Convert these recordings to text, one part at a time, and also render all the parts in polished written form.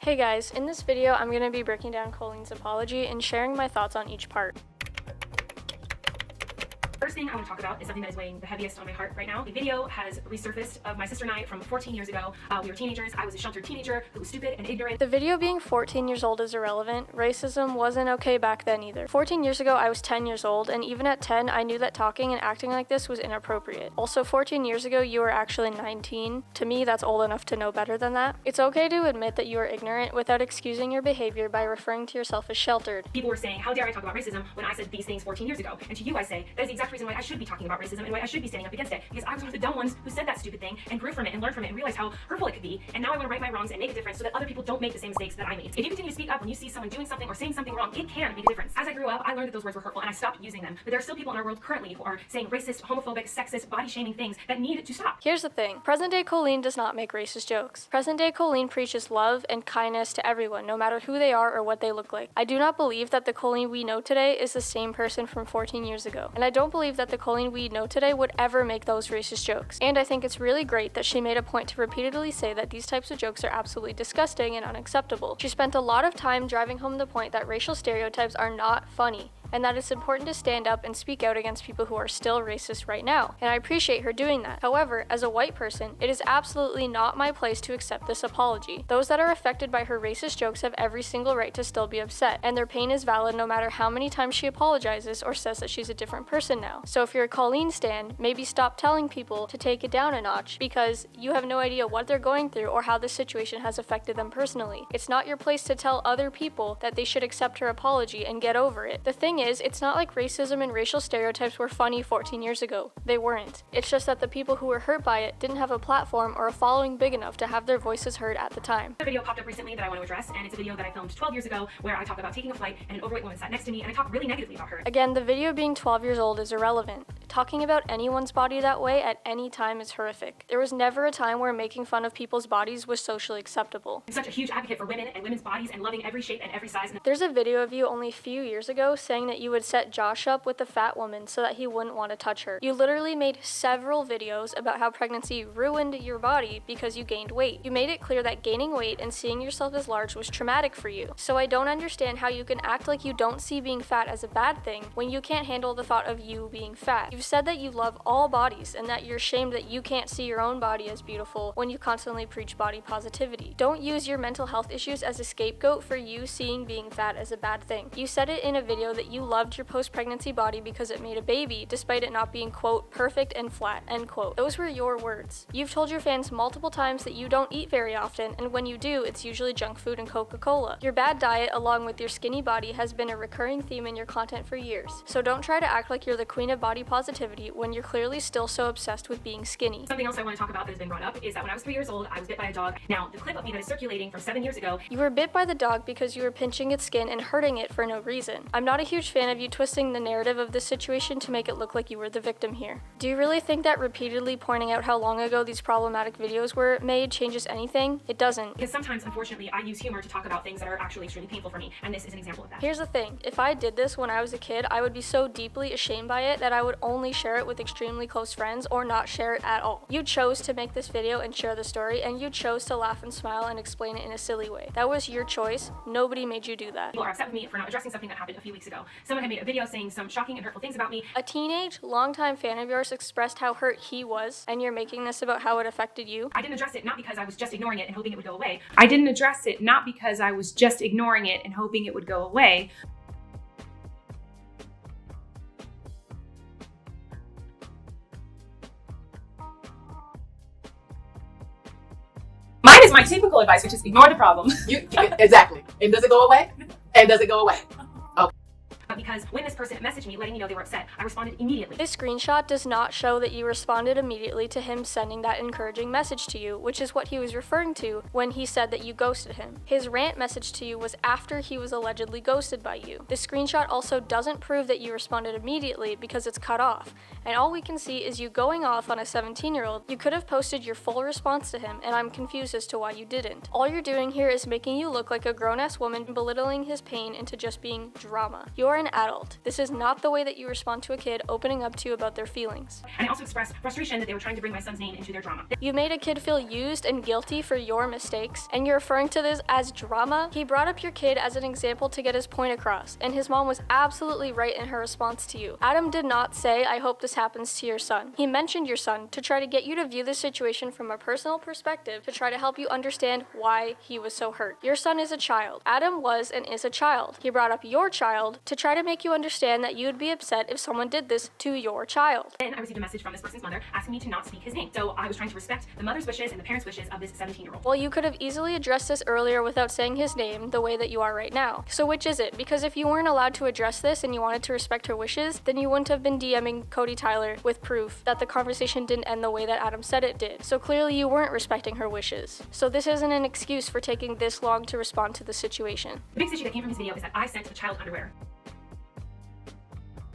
Hey guys, in this video I'm going to be breaking down Colleen's apology and sharing my thoughts on each part. First thing I want to talk about is something that is weighing the heaviest on my heart right now. A video has resurfaced of my sister and I from 14 years ago. We were teenagers. I was a sheltered teenager who was stupid and ignorant. The video being 14 years old is irrelevant. Racism wasn't okay back then either. 14 years ago I was 10 years old, and even at 10 I knew that talking and acting like this was inappropriate. Also, 14 years ago you were actually 19. To me, that's old enough to know better than that. It's okay to admit that you are ignorant without excusing your behavior by referring to yourself as sheltered. People were saying, how dare I talk about racism when I said these things 14 years ago? And to you I say, that is the exact reason why I should be talking about racism and why I should be standing up against it. Because I was one of the dumb ones who said that stupid thing and grew from it and learned from it and realized how hurtful it could be. And now I want to right my wrongs and make a difference so that other people don't make the same mistakes that I made. If you continue to speak up when you see someone doing something or saying something wrong, it can make a difference. As I grew up, I learned that those words were hurtful and I stopped using them. But there are still people in our world currently who are saying racist, homophobic, sexist, body-shaming things that need to stop. Here's the thing. Present-day Colleen does not make racist jokes. Present-day Colleen preaches love and kindness to everyone, no matter who they are or what they look like. I do not believe that the Colleen we know today is the same person from 14 years ago. And I don't believe that the Colleen we know today would ever make those racist jokes. And I think it's really great that she made a point to repeatedly say that these types of jokes are absolutely disgusting and unacceptable. She spent a lot of time driving home the point that racial stereotypes are not funny, and that it's important to stand up and speak out against people who are still racist right now, and I appreciate her doing that. However, as a white person, it is absolutely not my place to accept this apology. Those that are affected by her racist jokes have every single right to still be upset, and their pain is valid no matter how many times she apologizes or says that she's a different person now. So if you're a Colleen stan, maybe stop telling people to take it down a notch, because you have no idea what they're going through or how this situation has affected them personally. It's not your place to tell other people that they should accept her apology and get over it. The thing is, it's not like racism and racial stereotypes were funny 14 years ago. They weren't. It's just that the people who were hurt by it didn't have a platform or a following big enough to have their voices heard at the time. A video popped up recently that I want to address, and it's a video that I filmed 12 years ago where I talk about taking a flight and an overweight woman sat next to me and I talk really negatively about her. Again, the video being 12 years old is irrelevant. Talking about anyone's body that way at any time is horrific. There was never a time where making fun of people's bodies was socially acceptable. I'm such a huge advocate for women and women's bodies and loving every shape and every size. There's a video of you only a few years ago saying that you would set Josh up with a fat woman so that he wouldn't want to touch her. You literally made several videos about how pregnancy ruined your body because you gained weight. You made it clear that gaining weight and seeing yourself as large was traumatic for you. So I don't understand how you can act like you don't see being fat as a bad thing when you can't handle the thought of you being fat. You've said that you love all bodies and that you're ashamed that you can't see your own body as beautiful when you constantly preach body positivity. Don't use your mental health issues as a scapegoat for you seeing being fat as a bad thing. You said it in a video that you loved your post-pregnancy body because it made a baby, despite it not being, quote, perfect and flat, end quote. Those were your words. You've told your fans multiple times that you don't eat very often, and when you do, it's usually junk food and Coca-Cola. Your bad diet, along with your skinny body, has been a recurring theme in your content for years. So don't try to act like you're the queen of body positivity when you're clearly still so obsessed with being skinny. Something else I want to talk about that has been brought up is that when I was 3 years old, I was bit by a dog. Now, the clip of me that is circulating from 7 years ago. You were bit by the dog because you were pinching its skin and hurting it for no reason. I'm not a huge fan of you twisting the narrative of this situation to make it look like you were the victim here. Do you really think that repeatedly pointing out how long ago these problematic videos were made changes anything? It doesn't. Because sometimes, unfortunately, I use humor to talk about things that are actually extremely painful for me, and this is an example of that. Here's the thing. If I did this when I was a kid, I would be so deeply ashamed by it that I would only share it with extremely close friends or not share it at all. You chose to make this video and share the story, and you chose to laugh and smile and explain it in a silly way. That was your choice. Nobody made you do that. People are upset with me for not addressing something that happened a few weeks ago. Someone had made a video saying some shocking and hurtful things about me. A teenage, longtime fan of yours expressed how hurt he was, and you're making this about how it affected you. I didn't address it not because I was just ignoring it and hoping it would go away. I didn't address it not because I was just ignoring it and hoping it would go away. Mine is my typical advice, which is ignore the problem. Exactly. And does it go away? And does it go away? Because when this person messaged me letting me know they were upset, I responded immediately. This screenshot does not show that you responded immediately to him sending that encouraging message to you, which is what he was referring to when he said that you ghosted him. His rant message to you was after he was allegedly ghosted by you. This screenshot also doesn't prove that you responded immediately because it's cut off, and all we can see is you going off on a 17-year-old. You could have posted your full response to him, and I'm confused as to why you didn't. All you're doing here is making you look like a grown-ass woman belittling his pain into just being drama. You are an an adult. This is not the way that you respond to a kid opening up to you about their feelings. And I also expressed frustration that they were trying to bring my son's name into their drama. You made a kid feel used and guilty for your mistakes, and you're referring to this as drama? He brought up your kid as an example to get his point across, and his mom was absolutely right in her response to you. Adam did not say, "I hope this happens to your son." He mentioned your son to try to get you to view the situation from a personal perspective, to try to help you understand why he was so hurt. Your son is a child. Adam was and is a child. He brought up your child to try to make you understand that you would be upset if someone did this to your child. Then I received a message from this person's mother asking me to not speak his name. So I was trying to respect the mother's wishes and the parents' wishes of this 17-year-old. Well, you could have easily addressed this earlier without saying his name the way that you are right now. So which is it? Because if you weren't allowed to address this and you wanted to respect her wishes, then you wouldn't have been DMing Cody Tyler with proof that the conversation didn't end the way that Adam said it did. So clearly you weren't respecting her wishes. So this isn't an excuse for taking this long to respond to the situation. The biggest issue that came from his video is that I sent the child underwear.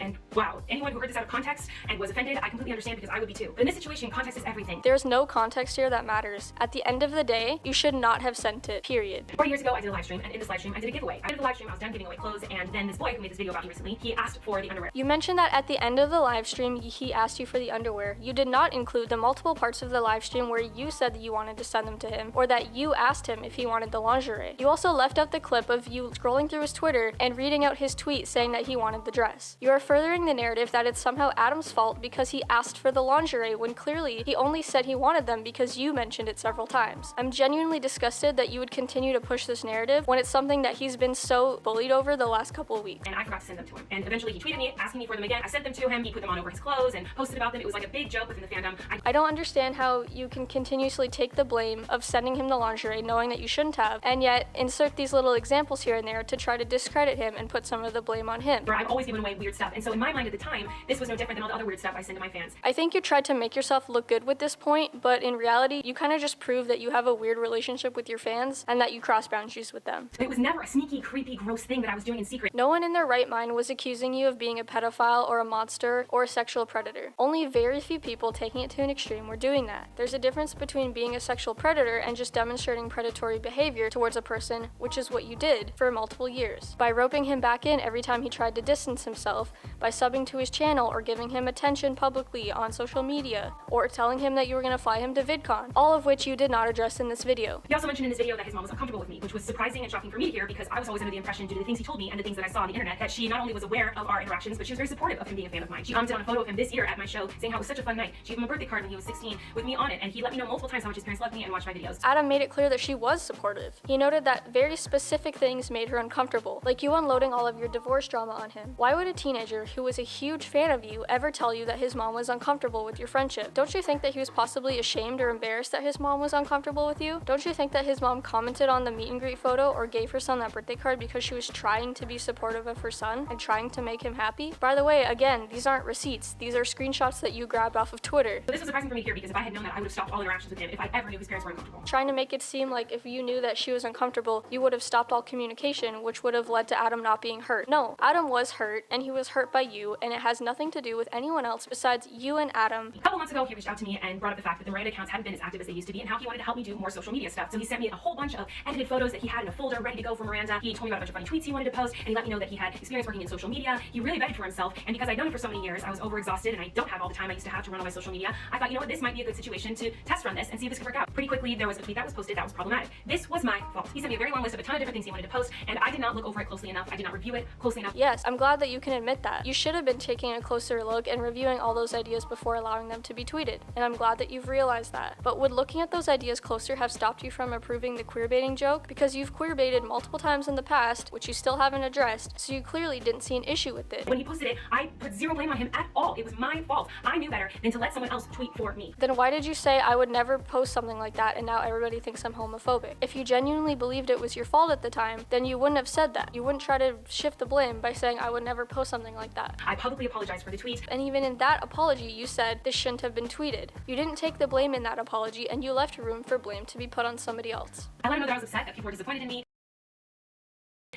And wow, anyone who heard this out of context and was offended, I completely understand because I would be too. But in this situation, context is everything. There's no context here that matters. At the end of the day, you should not have sent it, period. 4 years ago, I did a live stream, and in this live stream, I did a giveaway. I did the live stream, I was done giving away clothes, and then this boy who made this video about me recently, he asked for the underwear. You mentioned that at the end of the live stream, he asked you for the underwear. You did not include the multiple parts of the live stream where you said that you wanted to send them to him, or that you asked him if he wanted the lingerie. You also left out the clip of you scrolling through his Twitter and reading out his tweet saying that he wanted the dress. You are furthering the narrative that it's somehow Adam's fault because he asked for the lingerie when clearly he only said he wanted them because you mentioned it several times. I'm genuinely disgusted that you would continue to push this narrative when it's something that he's been so bullied over the last couple of weeks. And I forgot to send them to him. And eventually he tweeted me asking me for them again. I sent them to him, he put them on over his clothes and posted about them. It was like a big joke within the fandom. I don't understand how you can continuously take the blame of sending him the lingerie knowing that you shouldn't have, and yet insert these little examples here and there to try to discredit him and put some of the blame on him. I've always given away weird stuff. And so in my mind at the time, this was no different than all the other weird stuff I send to my fans. I think you tried to make yourself look good with this point, but in reality, you kind of just proved that you have a weird relationship with your fans and that you cross boundaries with them. It was never a sneaky, creepy, gross thing that I was doing in secret. No one in their right mind was accusing you of being a pedophile or a monster or a sexual predator. Only very few people taking it to an extreme were doing that. There's a difference between being a sexual predator and just demonstrating predatory behavior towards a person, which is what you did for multiple years. By roping him back in every time he tried to distance himself, by subbing to his channel or giving him attention publicly on social media, or telling him that you were going to fly him to VidCon, all of which you did not address in this video. He also mentioned in his video that his mom was uncomfortable with me, which was surprising and shocking for me to hear because I was always under the impression, due to the things he told me and the things that I saw on the internet, that she not only was aware of our interactions, but she was very supportive of him being a fan of mine. She commented on a photo of him this year at my show saying how it was such a fun night. She gave him a birthday card when he was 16 with me on it, and he let me know multiple times how much his parents loved me and watched my videos. Adam made it clear that she was supportive. He noted that very specific things made her uncomfortable, like you unloading all of your divorce drama on him. Why would a teenager who was a huge fan of you ever tell you that his mom was uncomfortable with your friendship? Don't you think that he was possibly ashamed or embarrassed that his mom was uncomfortable with you? Don't you think that his mom commented on the meet and greet photo or gave her son that birthday card because she was trying to be supportive of her son and trying to make him happy? By the way, again, these aren't receipts. These are screenshots that you grabbed off of Twitter. So this was surprising for me to hear because if I had known that, I would have stopped all interactions with him if I ever knew his parents were uncomfortable. Trying to make it seem like if you knew that she was uncomfortable, you would have stopped all communication, which would have led to Adam not being hurt. No, Adam was hurt, and he was hurt by you, and it has nothing to do with anyone else besides you and Adam. A couple months ago, he reached out to me and brought up the fact that the Miranda accounts hadn't been as active as they used to be and how he wanted to help me do more social media stuff. So he sent me a whole bunch of edited photos that he had in a folder ready to go for Miranda. He told me about a bunch of funny tweets he wanted to post, and he let me know that he had experience working in social media. He really begged for himself, and because I'd known him for so many years, I was overexhausted and I don't have all the time I used to have to run on my social media. I thought, you know what, this might be a good situation to test run this and see if this could work out. Pretty quickly, there was a tweet that was posted that was problematic. This was my fault. He sent me a very long list of a ton of different things he wanted to post, and I did not look over it closely enough. I did not review it closely enough. Yes, I'm glad that you can admit that. You should have been taking a closer look and reviewing all those ideas before allowing them to be tweeted, and I'm glad that you've realized that. But would looking at those ideas closer have stopped you from approving the queerbaiting joke? Because you've queerbaited multiple times in the past, which you still haven't addressed, so you clearly didn't see an issue with it. When he posted it, I put zero blame on him at all. It was my fault. I knew better than to let someone else tweet for me. Then why did you say I would never post something like that and now everybody thinks I'm homophobic? If you genuinely believed it was your fault at the time, then you wouldn't have said that. You wouldn't try to shift the blame by saying I would never post something like that. I publicly apologized for the tweet. And even in that apology, you said this shouldn't have been tweeted. You didn't take the blame in that apology, and you left room for blame to be put on somebody else. I let him know that I was upset, that people were disappointed in me.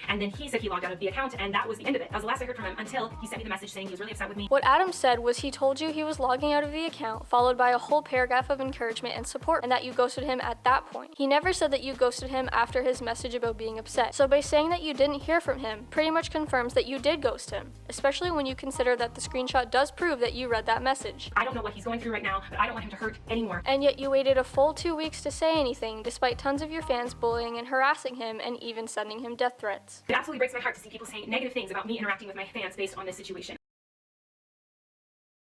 And then he said he logged out of the account, and that was the end of it. That was the last I heard from him until he sent me the message saying he was really upset with me. What Adam said was he told you he was logging out of the account, followed by a whole paragraph of encouragement and support, and that you ghosted him at that point. He never said that you ghosted him after his message about being upset. So by saying that you didn't hear from him, pretty much confirms that you did ghost him, especially when you consider that the screenshot does prove that you read that message. I don't know what he's going through right now, but I don't want him to hurt anymore. And yet you waited a full 2 weeks to say anything, despite tons of your fans bullying and harassing him and even sending him death threats. It absolutely breaks my heart to see people saying negative things about me interacting with my fans based on this situation.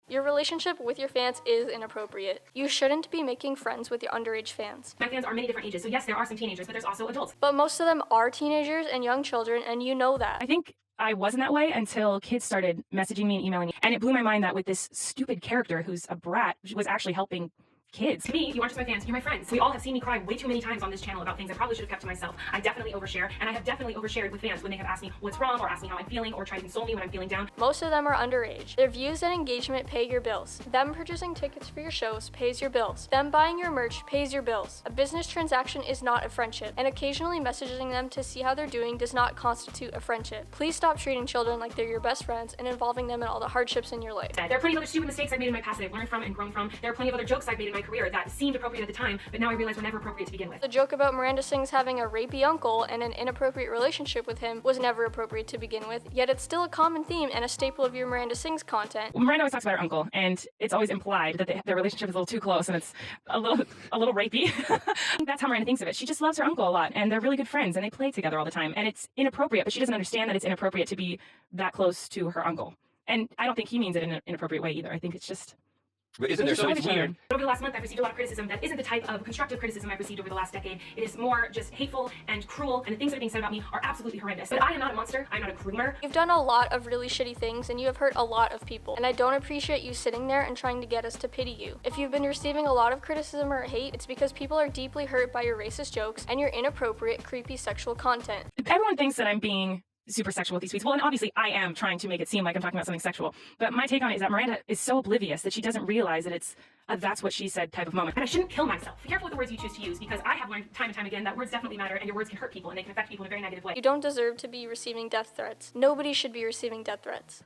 Your relationship with your fans is inappropriate. You shouldn't be making friends with your underage fans. My fans are many different ages, so yes, there are some teenagers, but there's also adults. But most of them are teenagers and young children, and you know that. I think I wasn't that way until kids started messaging me and emailing me. And it blew my mind that with this stupid character who's a brat was actually helping kids. To me, you aren't just my fans, you're my friends. We all have seen me cry way too many times on this channel about things I probably should have kept to myself. I definitely overshare, and I have definitely overshared with fans when they have asked me what's wrong or asked me how I'm feeling or tried to console me when I'm feeling down. Most of them are underage. Their views and engagement pay your bills. Them purchasing tickets for your shows pays your bills. Them buying your merch pays your bills. A business transaction is not a friendship, and occasionally messaging them to see how they're doing does not constitute a friendship. Please stop treating children like they're your best friends and involving them in all the hardships in your life. There are plenty of other stupid mistakes I've made in my past that I've learned from and grown from. There are plenty of other jokes I've made in my career that seemed appropriate at the time, but now I realize were never appropriate to begin with. The joke about Miranda Sings having a rapey uncle and an inappropriate relationship with him was never appropriate to begin with, yet it's still a common theme and a staple of your Miranda Sings content. Well, Miranda always talks about her uncle, and it's always implied that their relationship is a little too close and it's a little rapey. That's how Miranda thinks of it. She just loves her uncle a lot, and they're really good friends, and they play together all the time, and it's inappropriate, but she doesn't understand that it's inappropriate to be that close to her uncle. And I don't think he means it in an inappropriate way either. I think it's just... But isn't there something weird? Over the last month, I've received a lot of criticism that isn't the type of constructive criticism I've received over the last decade. It is more just hateful and cruel, and the things that are being said about me are absolutely horrendous. But I am not a monster. I'm not a groomer. You've done a lot of really shitty things, and you have hurt a lot of people, and I don't appreciate you sitting there and trying to get us to pity you. If you've been receiving a lot of criticism or hate, it's because people are deeply hurt by your racist jokes and your inappropriate, creepy sexual content. Everyone thinks that I'm being super sexual with these tweets. Well, and obviously I am trying to make it seem like I'm talking about something sexual. But my take on it is that Miranda is so oblivious that she doesn't realize that it's a that's what she said type of moment. And I shouldn't kill myself. Be careful with the words you choose to use, because I have learned time and time again that words definitely matter, and your words can hurt people, and they can affect people in a very negative way. You don't deserve to be receiving death threats. Nobody should be receiving death threats.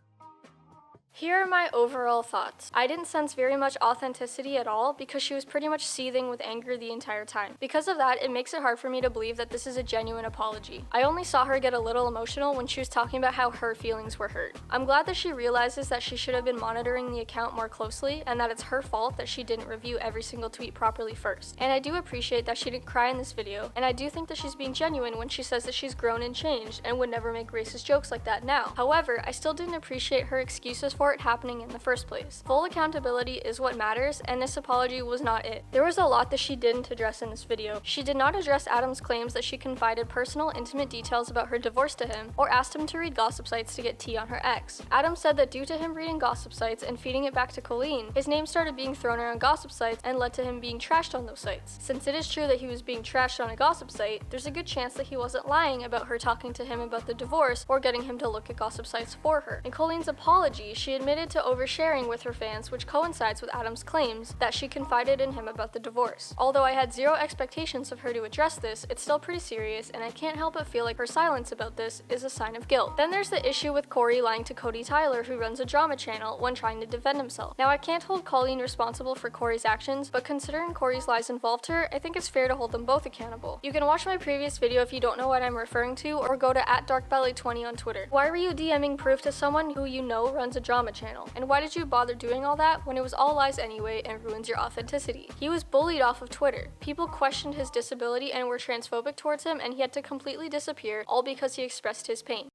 Here are my overall thoughts. I didn't sense very much authenticity at all because she was pretty much seething with anger the entire time. Because of that, it makes it hard for me to believe that this is a genuine apology. I only saw her get a little emotional when she was talking about how her feelings were hurt. I'm glad that she realizes that she should have been monitoring the account more closely and that it's her fault that she didn't review every single tweet properly first. And I do appreciate that she didn't cry in this video, and I do think that she's being genuine when she says that she's grown and changed and would never make racist jokes like that now. However, I still didn't appreciate her excuses for it happening in the first place. Full accountability is what matters, and this apology was not it. There was a lot that she didn't address in this video. She did not address Adam's claims that she confided personal, intimate details about her divorce to him, or asked him to read gossip sites to get tea on her ex. Adam said that due to him reading gossip sites and feeding it back to Colleen, his name started being thrown around gossip sites and led to him being trashed on those sites. Since it is true that he was being trashed on a gossip site, there's a good chance that he wasn't lying about her talking to him about the divorce or getting him to look at gossip sites for her. In Colleen's apology, she admitted to oversharing with her fans, which coincides with Adam's claims that she confided in him about the divorce. Although I had zero expectations of her to address this, it's still pretty serious, and I can't help but feel like her silence about this is a sign of guilt. Then there's the issue with Corey lying to Cody Tyler, who runs a drama channel, when trying to defend himself. Now, I can't hold Colleen responsible for Corey's actions, but considering Corey's lies involved her, I think it's fair to hold them both accountable. You can watch my previous video if you don't know what I'm referring to, or go to @darkbelly20 on Twitter. Why were you DMing proof to someone who you know runs a drama channel? And why did you bother doing all that when it was all lies anyway and ruins your authenticity? He was bullied off of Twitter. People questioned his disability and were transphobic towards him, and he had to completely disappear, all because he expressed his pain.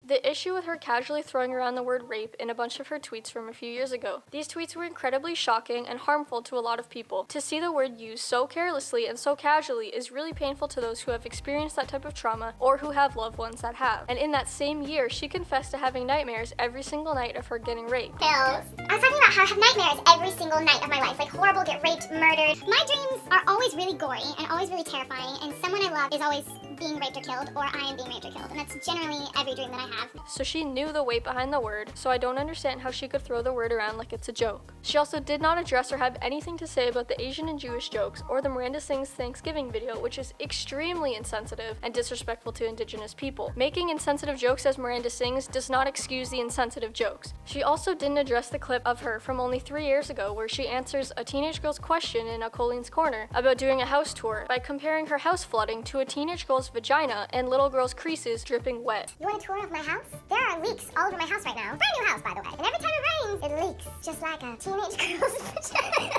The issue with her casually throwing around the word rape in a bunch of her tweets from a few years ago. These tweets were incredibly shocking and harmful to a lot of people. To see the word used so carelessly and so casually is really painful to those who have experienced that type of trauma or who have loved ones that have. And in that same year, she confessed to having nightmares every single night of her getting raped. Bills. I was talking about how I have nightmares every single night of my life, like horrible, get raped, murdered. My dreams are always really gory and always really terrifying, and someone I love is always being raped or killed, or I am being raped or killed. And that's generally every dream that I have. So she knew the weight behind the word, so I don't understand how she could throw the word around like it's a joke. She also did not address or have anything to say about the Asian and Jewish jokes or the Miranda Sings Thanksgiving video, which is extremely insensitive and disrespectful to Indigenous people. Making insensitive jokes as Miranda Sings does not excuse the insensitive jokes. She also didn't address the clip of her from only 3 years ago where she answers a teenage girl's question in a Colleen's Corner about doing a house tour by comparing her house flooding to a teenage girl's vagina and little girl's creases dripping wet. You want a tour of my house? There are leaks all over my house right now. Brand new house, by the way. And every time it rains, it leaks. Just like a teenage girl's vagina.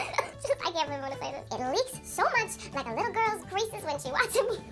I can't believe I'm gonna say this. It leaks so much like a little girl's creases when she watches me.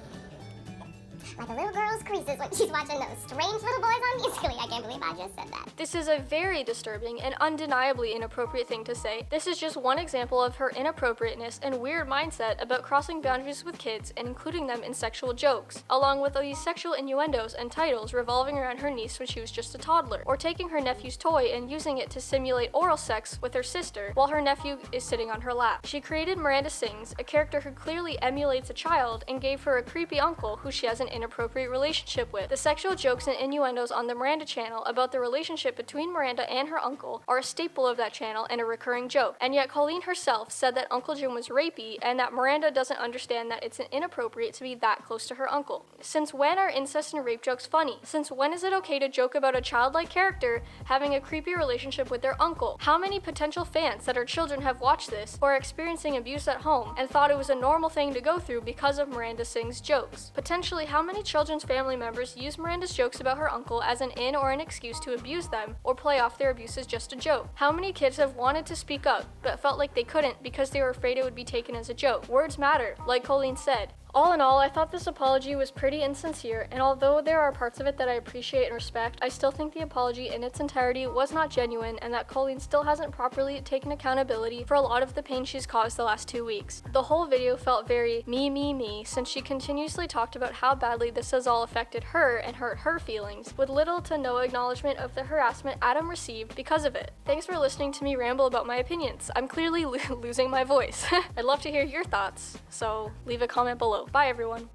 Like a little girl's creases when she's watching those strange little boys on Musically. I can't believe I just said that. This is a very disturbing and undeniably inappropriate thing to say. This is just one example of her inappropriateness and weird mindset about crossing boundaries with kids and including them in sexual jokes, along with these sexual innuendos and titles revolving around her niece when she was just a toddler, or taking her nephew's toy and using it to simulate oral sex with her sister while her nephew is sitting on her lap. She created Miranda Sings, a character who clearly emulates a child, and gave her a creepy uncle who she has an inappropriate relationship with. The sexual jokes and innuendos on the Miranda channel about the relationship between Miranda and her uncle are a staple of that channel and a recurring joke. And yet Colleen herself said that Uncle Jim was rapey and that Miranda doesn't understand that it's inappropriate to be that close to her uncle. Since when are incest and rape jokes funny? Since when is it okay to joke about a childlike character having a creepy relationship with their uncle? How many potential fans that are children have watched this or are experiencing abuse at home and thought it was a normal thing to go through because of Miranda Sings' jokes? Potentially, how many children's family members use Miranda's jokes about her uncle as an in or an excuse to abuse them or play off their abuse as just a joke? How many kids have wanted to speak up but felt like they couldn't because they were afraid it would be taken as a joke? Words matter, like Colleen said. All in all, I thought this apology was pretty insincere, and although there are parts of it that I appreciate and respect, I still think the apology in its entirety was not genuine and that Colleen still hasn't properly taken accountability for a lot of the pain she's caused the last 2 weeks. The whole video felt very me, since she continuously talked about how badly this has all affected her and hurt her feelings, with little to no acknowledgement of the harassment Adam received because of it. Thanks for listening to me ramble about my opinions. I'm clearly losing my voice. I'd love to hear your thoughts, so leave a comment below. Bye everyone.